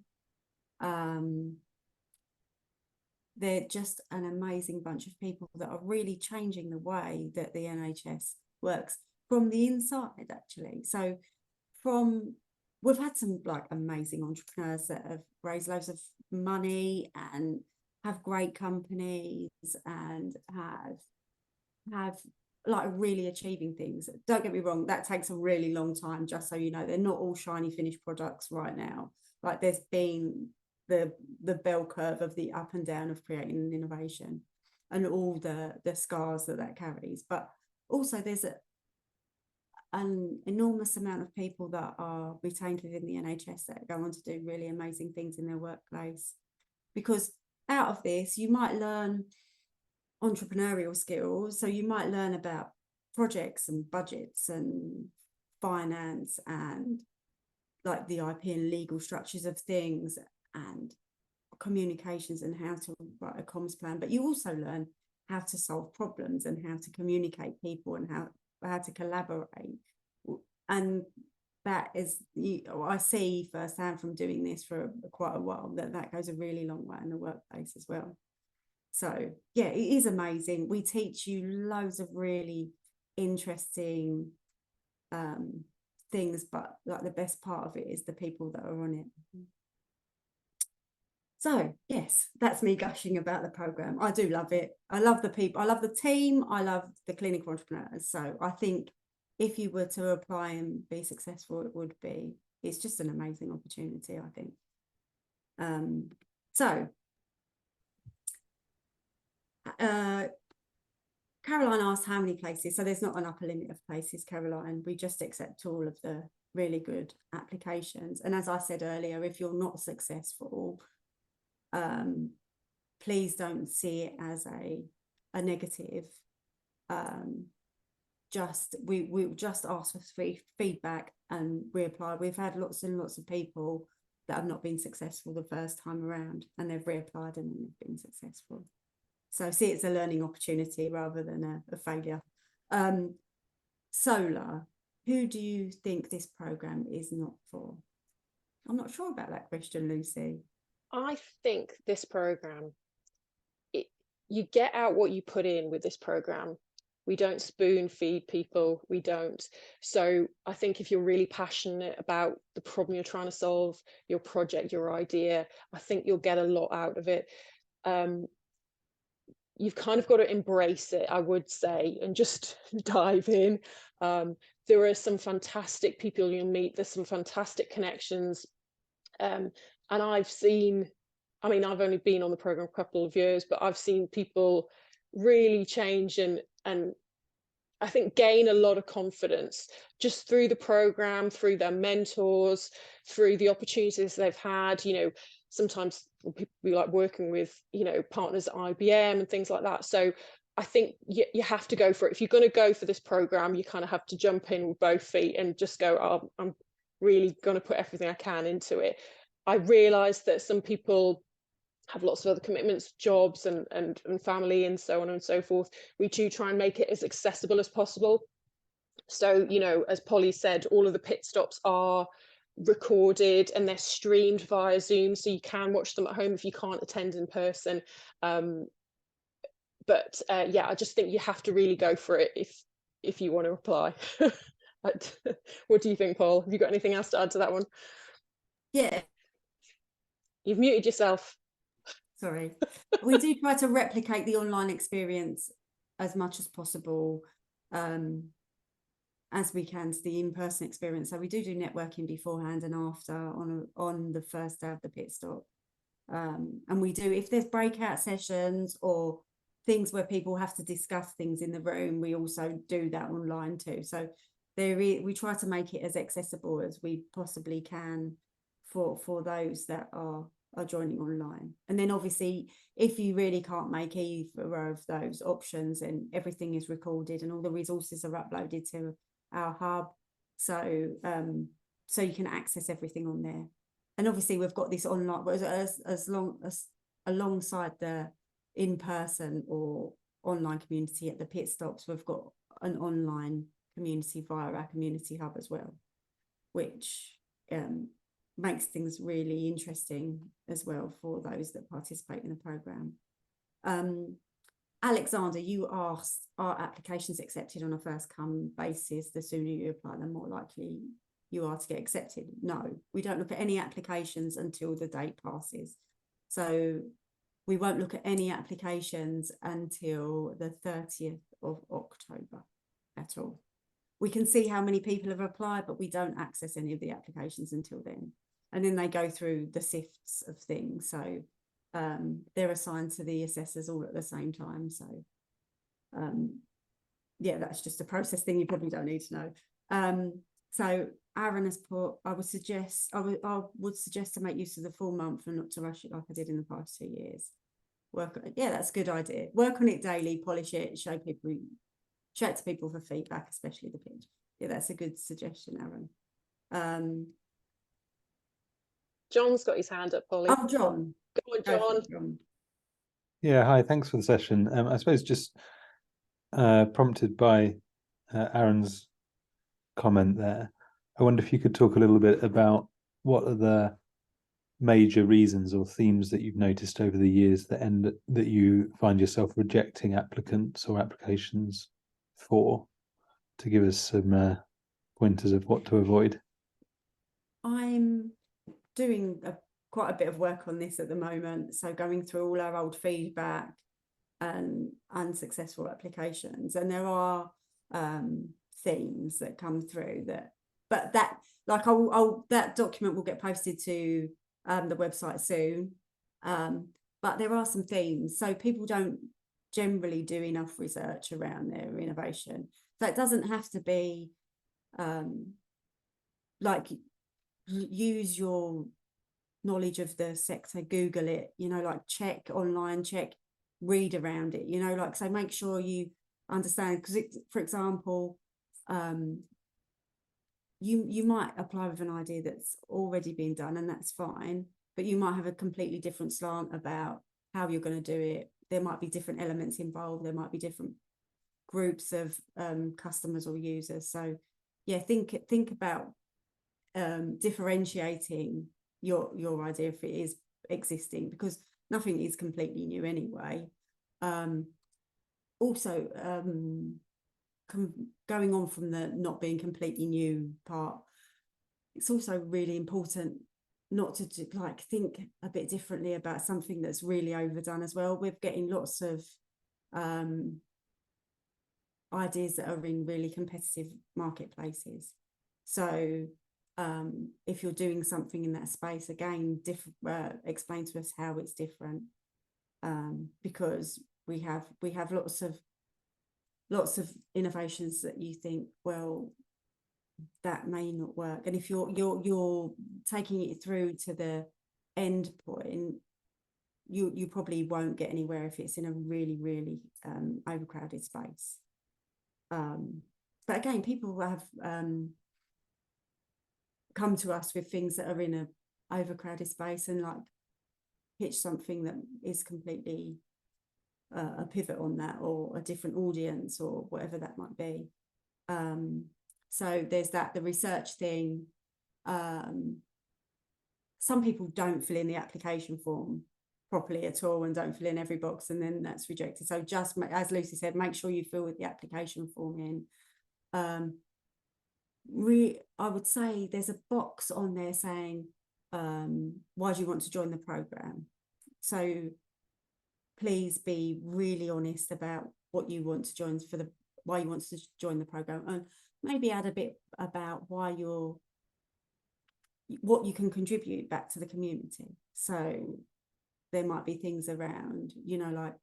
They're just an amazing bunch of people that are really changing the way that the NHS works from the inside, actually. So we've had some like amazing entrepreneurs that have raised loads of money and have great companies and have like really achieving things. Don't get me wrong, that takes a really long time, just so you know. They're not all shiny finished products right now. Like there's been the bell curve of the up and down of creating an innovation and all the scars that carries. But also there's an enormous amount of people that are retained within the NHS that go on to do really amazing things in their workplace. Because out of this, you might learn entrepreneurial skills. So you might learn about projects and budgets and finance and like the IP and legal structures of things and communications and how to write a comms plan. But you also learn how to solve problems and how to communicate people and how to collaborate. And that is, I see firsthand from doing this for quite a while that goes a really long way in the workplace as well. So yeah, it is amazing. We teach you loads of really interesting things, but like the best part of it is the people that are on it. So yes, that's me gushing about the programme. I do love it. I love the people. I love the team. I love the clinical entrepreneurs. So I think if you were to apply and be successful, it's just an amazing opportunity, I think. Caroline asked how many places. So there's not an upper limit of places, Caroline. We just accept all of the really good applications. And as I said earlier, if you're not successful, please don't see it as a negative. We just ask for feedback and reapply. We've had lots and lots of people that have not been successful the first time around, and they've reapplied and they've been successful. So see it's a learning opportunity rather than a failure. Solar, who do you think this programme is not for? I'm not sure about that question, Lucy. I think this programme, you get out what you put in with this programme. We don't spoon feed people. We don't. So I think if you're really passionate about the problem you're trying to solve, your project, your idea, I think you'll get a lot out of it. You've kind of got to embrace it, I would say, and just dive in. There are some fantastic people you'll meet. There's some fantastic connections. And I've seen, I mean, I've only been on the program a couple of years, but I've seen people really change and I think gain a lot of confidence just through the program, through their mentors, through the opportunities they've had. You know, sometimes people be like working with, you know, partners at IBM and things like that. So I think you have to go for it. If you're going to go for this program, you kind of have to jump in with both feet and just go, oh, I'm really going to put everything I can into it. I realized that some people have lots of other commitments, jobs and family and so on and so forth. We do try and make it as accessible as possible. So, you know, as Polly said, all of the pit stops are recorded and they're streamed via Zoom, so you can watch them at home if you can't attend in person. But yeah, I just think you have to really go for it if you want to apply. What do you think, Paul? Have you got anything else to add to that one? Yeah. You've muted yourself. Sorry. We do try to replicate the online experience as much as possible, as we can to the in-person experience. So we do networking beforehand and after on the first day of the pit stop. And we do, if there's breakout sessions or things where people have to discuss things in the room, we also do that online too. So we try to make it as accessible as we possibly can for those that are joining online. And then obviously, if you really can't make either of those options, and everything is recorded and all the resources are uploaded to our hub, so so you can access everything on there. And obviously we've got this online, as long as alongside the in-person or online community at the pit stops, we've got an online community via our community hub as well, which makes things really interesting as well for those that participate in the program. Alexander, you asked, are applications accepted on a first come basis? The sooner you apply, the more likely you are to get accepted. No, we don't look at any applications until the date passes. So we won't look at any applications until the 30th of October at all. We can see how many people have applied, but we don't access any of the applications until then. And then they go through the sifts of things. So they're assigned to the assessors all at the same time. So yeah, that's just a process thing you probably don't need to know. So Aaron has put, I would suggest to make use of the full month and not to rush it like I did in the past 2 years. Yeah, that's a good idea. Work on it daily, polish it, show it to people for feedback, especially the pitch. Yeah, that's a good suggestion, Aaron. John's got his hand up, Polly. Oh, John. Go on, John. Yeah, hi, thanks for the session. I suppose just prompted by Aaron's comment there, I wonder if you could talk a little bit about what are the major reasons or themes that you've noticed over the years that you find yourself rejecting applicants or applications for, to give us some pointers of what to avoid. I'm doing quite a bit of work on this at the moment, so going through all our old feedback and unsuccessful applications, and there are themes that come through that, but that, like, that document will get posted to the website soon, but there are some themes. So people don't generally do enough research around their innovation. So it doesn't have to be like, use your knowledge of the sector, Google it, you know, like check online, read around it, you know, like, so make sure you understand, because for example, you might apply with an idea that's already been done, and that's fine, but you might have a completely different slant about how you're going to do it. There might be different elements involved, there might be different groups of customers or users. So yeah, think about differentiating your idea if it is existing, because nothing is completely new anyway. Also, going on from the not being completely new part, it's also really important not to like think a bit differently about something that's really overdone as well. We're getting lots of ideas that are in really competitive marketplaces. So if you're doing something in that space, again, explain to us how it's different, because we have lots of innovations that you think, well, that may not work. And if you're taking it through to the end point, you probably won't get anywhere if it's in a really, really overcrowded space. But again, people have come to us with things that are in a overcrowded space and like pitch something that is completely a pivot on that, or a different audience, or whatever that might be. So there's that, the research thing. Some people don't fill in the application form properly at all and don't fill in every box, and then that's rejected. So just, as Lucy said, make sure you fill with the application form in. I would say there's a box on there saying, why do you want to join the programme? So please be really honest about what you want to join why you want to join the programme, and maybe add a bit about what you can contribute back to the community. So there might be things around, like,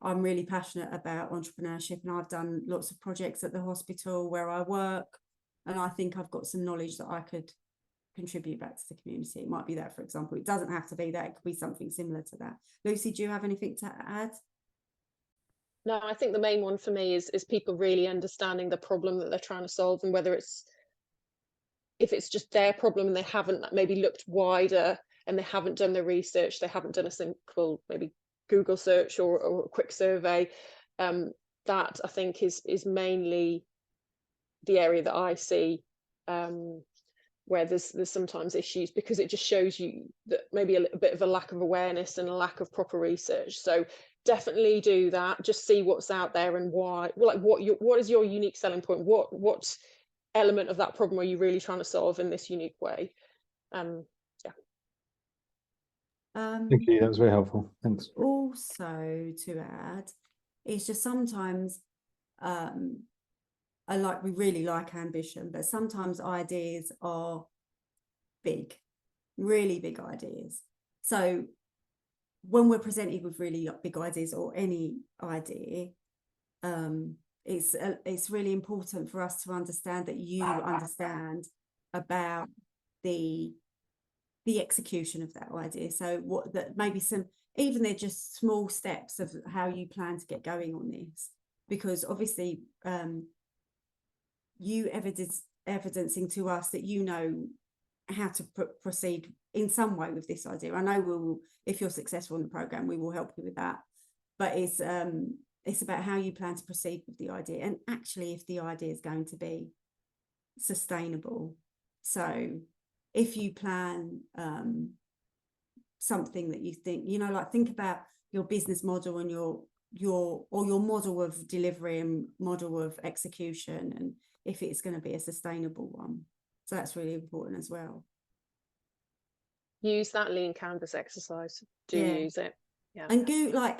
I'm really passionate about entrepreneurship and I've done lots of projects at the hospital where I work, and I think I've got some knowledge that I could contribute back to the community. It might be that, for example. It doesn't have to be that, it could be something similar to that. Lucy, do you have anything to add? No, I think the main one for me is people really understanding the problem that they're trying to solve, and whether if it's just their problem and they haven't maybe looked wider and they haven't done the research, they haven't done a simple maybe Google search or a quick survey. That I think is mainly the area that I see where there's sometimes issues, because it just shows you that maybe a little bit of a lack of awareness and a lack of proper research. So definitely do that. Just see what's out there and why. Like, what is your unique selling point? What element of that problem are you really trying to solve in this unique way? Thank you. That was very helpful. Thanks. Also, to add, it's just sometimes we really like ambition, but sometimes ideas are big, really big ideas. So when we're presented with really big ideas, or any idea, it's really important for us to understand that you understand about the execution of that idea. So maybe even they're just small steps of how you plan to get going on this, because obviously you evidencing to us that you know how to proceed in some way with this idea. I know if you're successful in the programme, we will help you with that, but it's about how you plan to proceed with the idea, and actually if the idea is going to be sustainable. So if you plan something that you think, like, think about your business model and your model of delivery and model of execution, and if it's going to be a sustainable one. So that's really important as well. Use that lean canvas exercise. Use it. Yeah. And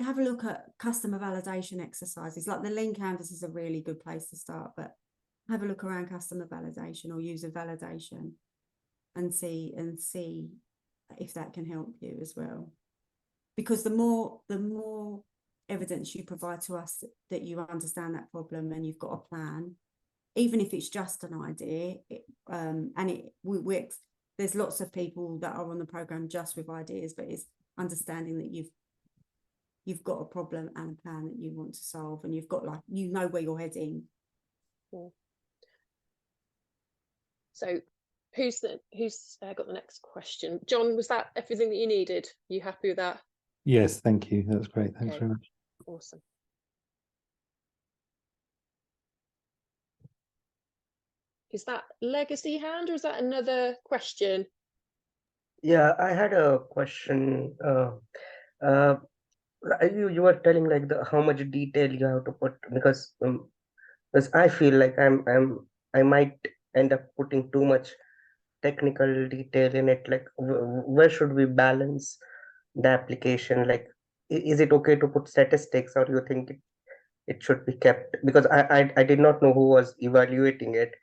have a look at customer validation exercises. Like, the lean canvas is a really good place to start, but have a look around customer validation or user validation and see if that can help you as well. Because the more evidence you provide to us that you understand that problem and you've got a plan, even if it's just an idea, there's lots of people that are on the programme just with ideas, but it's understanding that you've got a problem and a plan that you want to solve, and you've got, like, where you're heading. Cool. So who's got the next question? John, was that everything that you needed? You happy with that? Yes, thank you. That's great. Thanks very much. Awesome. Is that legacy hand, or is that another question? Yeah, I had a question. You were telling, like, how much detail you have to put, because Because I feel like I might end up putting too much technical detail in it. Like, where should we balance the application? Like, is it okay to put statistics, or you think it should be kept? Because I did not know who was evaluating it,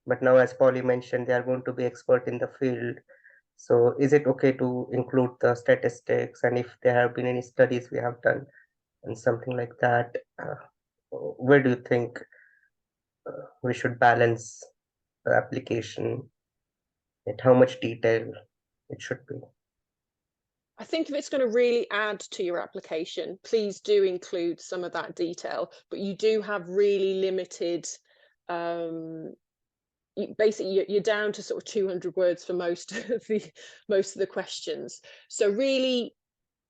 but now, as Polly mentioned, they are going to be expert in the field. So is it okay to include the statistics, and if there have been any studies we have done and something like that? Where do you think we should balance the application, at how much detail it should be? I think if it's going to really add to your application, please do include some of that detail, but you do have really limited, basically you're down to sort of 200 words for most of the questions. So really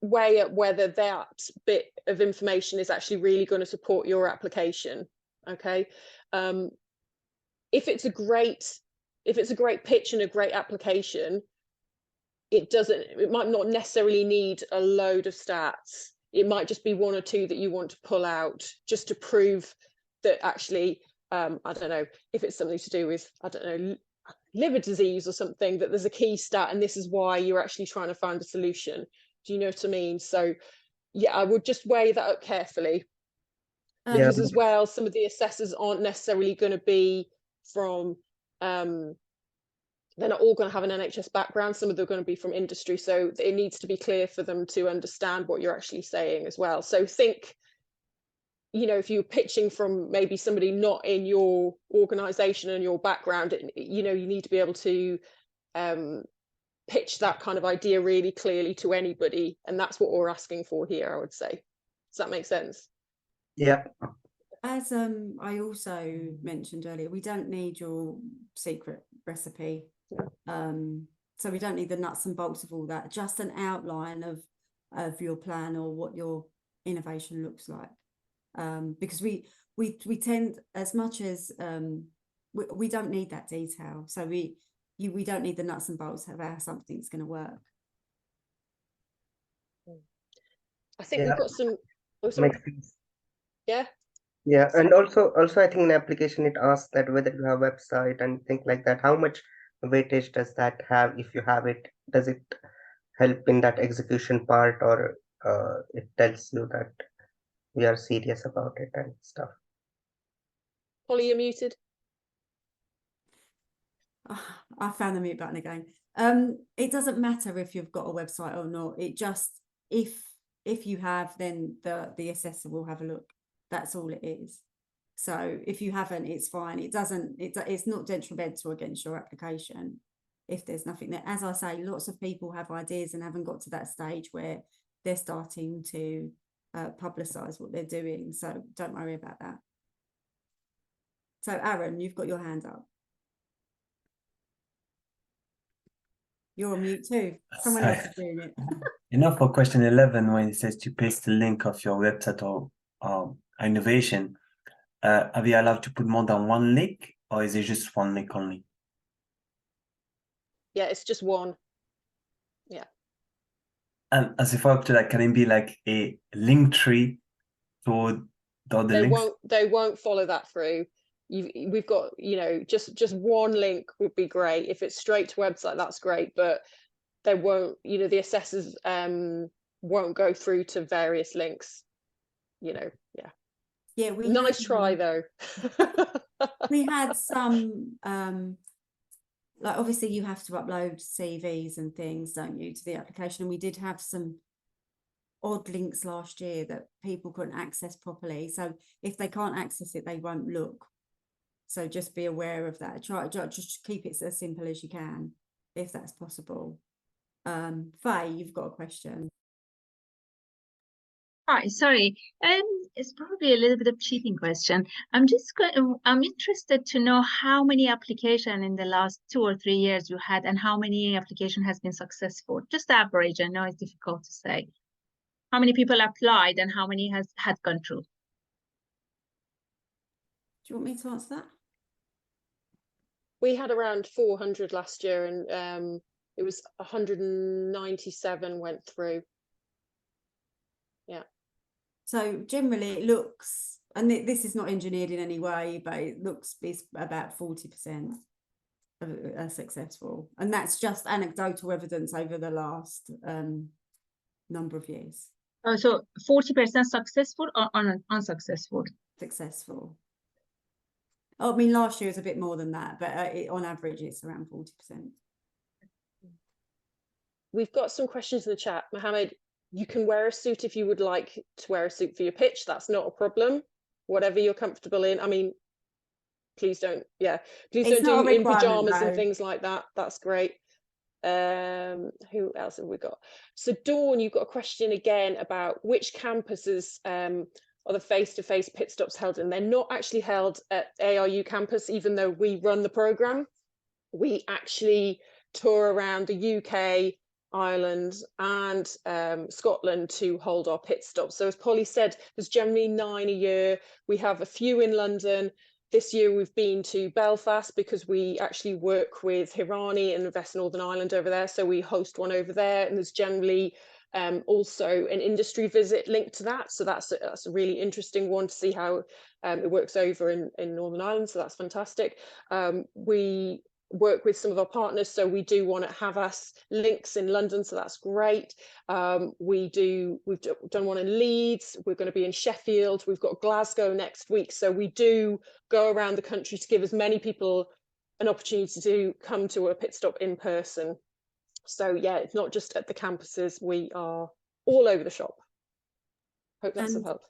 weigh up whether that bit of information is actually really going to support your application. Okay. If it's a great pitch and a great application, it might not necessarily need a load of stats. It might just be one or two that you want to pull out just to prove that actually, I don't know, if it's something to do with, I don't know, liver disease or something, that there's a key stat and this is why you're actually trying to find a solution. Do you know what I mean? So yeah, I would just weigh that up carefully. Because as well, some of the assessors aren't necessarily going to be from, they're not all going to have an NHS background. Some of them are going to be from industry. So it needs to be clear for them to understand what you're actually saying as well. So think, you know, if you're pitching from maybe somebody not in your organisation and your background, you know, you need to be able to pitch that kind of idea really clearly to anybody. And that's what we're asking for here, I would say. Does that make sense? Yeah. As I also mentioned earlier, we don't need your secret recipe. So we don't need the nuts and bolts of all that, just an outline of your plan or what your innovation looks like. Because we tend, as much as we don't need that detail. So we don't need the nuts and bolts of how something's going to work. I think we've got some. Yeah. Yeah, and also I think in the application it asks that whether you have a website and things like that. How much weightage does that have? If you have it, does it help in that execution part, or it tells you that we are serious about it and stuff? Polly, you're muted. I found the mute button again. It doesn't matter if you've got a website or not. It just, if you have, then the assessor will have a look. That's all it is. So if you haven't, it's fine. It's not detrimental against your application if there's nothing there. As I say, lots of people have ideas and haven't got to that stage where they're starting to publicize what they're doing. So don't worry about that. So Aaron, you've got your hand up. You're on mute too. Someone else is doing it. You know, for question 11, when it says to paste the link of your website or innovation, are we allowed to put more than one link, or is it just one link only? Yeah, it's just one. Yeah. And as a follow-up to that, can it be like a link tree to the other links? They won't follow that through. We've got, you know, just one link would be great. If it's straight to website, that's great, but they won't, you know, the assessors won't go through to various links, you know. Yeah, nice try though. We had some like, obviously you have to upload CVs and things, don't you, to the application, and we did have some odd links last year that people couldn't access properly. So if they can't access it, they won't look. So just be aware of that. Try just keep it as simple as you can, if that's possible. Faye, you've got a question. Hi, sorry. It's probably a little bit of cheating question. I'm interested to know how many applications in the last 2 or 3 years you had, and how many application has been successful. Just average. I know it's difficult to say. How many people applied and how many had gone through? Do you want me to answer that? We had around 400 last year, and it was 197 went through. Yeah. So generally it looks and this is not engineered in any way, but it looks it's about 40% are successful, and that's just anecdotal evidence over the last number of years. So 40% successful or unsuccessful? Successful. Oh, I mean, last year was a bit more than that, but on average, it's around 40%. We've got some questions in the chat. Mohammed, you can wear a suit if you would like to wear a suit for your pitch. That's not a problem. Whatever you're comfortable in. I mean, please don't, please It's don't not do a in requirement, pajamas and though. things like that. That's great. Who else have we got? So Dawn, you've got a question again about which campuses are the face-to-face pit stops held in. They're not actually held at ARU campus, even though we run the program. We actually tour around the UK, Ireland and Scotland to hold our pit stops. So as Polly said, there's generally 9 a year. We have a few in London. This year we've been to Belfast because we actually work with Hirani and Invest Northern Ireland over there. So we host one over there, and there's generally also an industry visit linked to that. So that's a really interesting one to see how it works over in Northern Ireland. So that's fantastic. We work with some of our partners, so we do want to have us links in London, so that's great. We've done one in Leeds, we're going to be in Sheffield, we've got Glasgow next week, so we do go around the country to give as many people an opportunity to come to a pit stop in person. So yeah, it's not just at the campuses, we are all over the shop. Hope that's of help.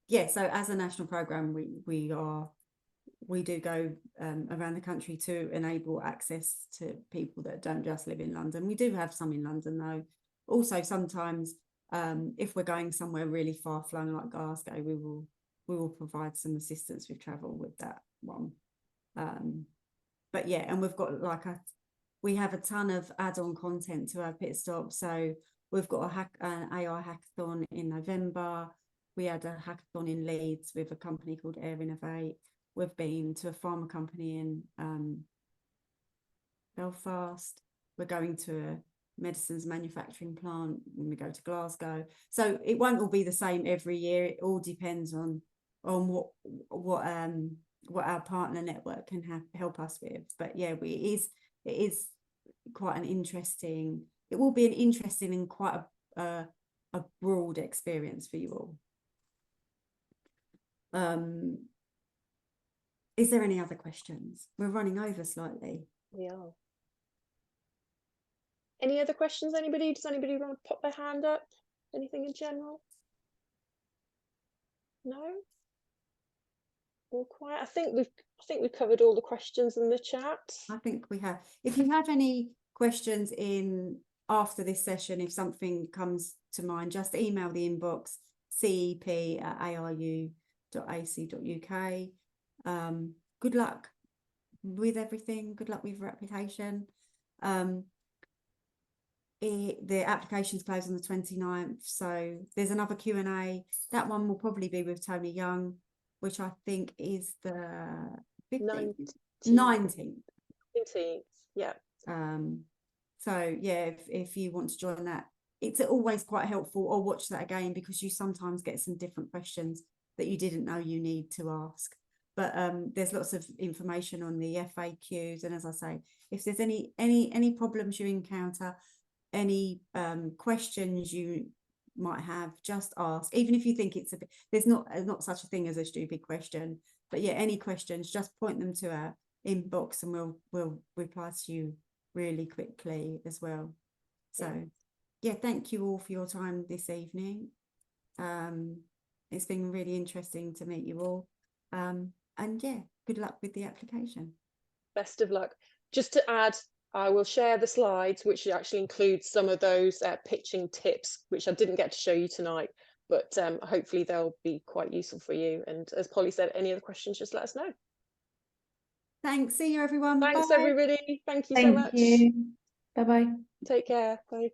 Yeah, so as a national programme, we do go around the country to enable access to people that don't just live in London. We do have some in London though. Also, sometimes if we're going somewhere really far flung like Glasgow, we will provide some assistance with travel with that one. But yeah, and we've got we have a ton of add-on content to our pit stop. So we've got an AI hackathon in November. We had a hackathon in Leeds with a company called Air Innovate. We've been to a pharma company in Belfast. We're going to a medicines manufacturing plant when we go to Glasgow. So it won't all be the same every year. It all depends on what our partner network can help us with. But yeah, it is quite an interesting. It will be an interesting and quite a broad experience for you all. Is there any other questions? We're running over slightly. We are. Any other questions, anybody? Does anybody want to pop their hand up? Anything in general? No? All quiet. I think we've covered all the questions in the chat. I think we have. If you have any questions after this session, if something comes to mind, just email the inbox cep@aru.ac.uk. Good luck with everything. Good luck with your application. The application's closed on the 29th, so there's another Q&A. That one will probably be with Tony Young, which I think is the 15th? 19th. Yeah. So yeah, if you want to join that, it's always quite helpful, or watch that again, because you sometimes get some different questions that you didn't know you need to ask. But there's lots of information on the FAQs, and as I say, if there's any problems you encounter, any questions you might have, just ask. Even if you think it's there's not such a thing as a stupid question, but yeah, any questions, just point them to our inbox and we'll reply to you really quickly as well. So yeah, thank you all for your time this evening. It's been really interesting to meet you all. And yeah, good luck with the application. Best of luck. Just to add, I will share the slides, which actually includes some of those pitching tips, which I didn't get to show you tonight, but hopefully they'll be quite useful for you. And as Polly said, any other questions, just let us know. Thanks. See you, everyone. Thanks, Bye. everybody. Thank you so much. Bye-bye. Take care. Bye.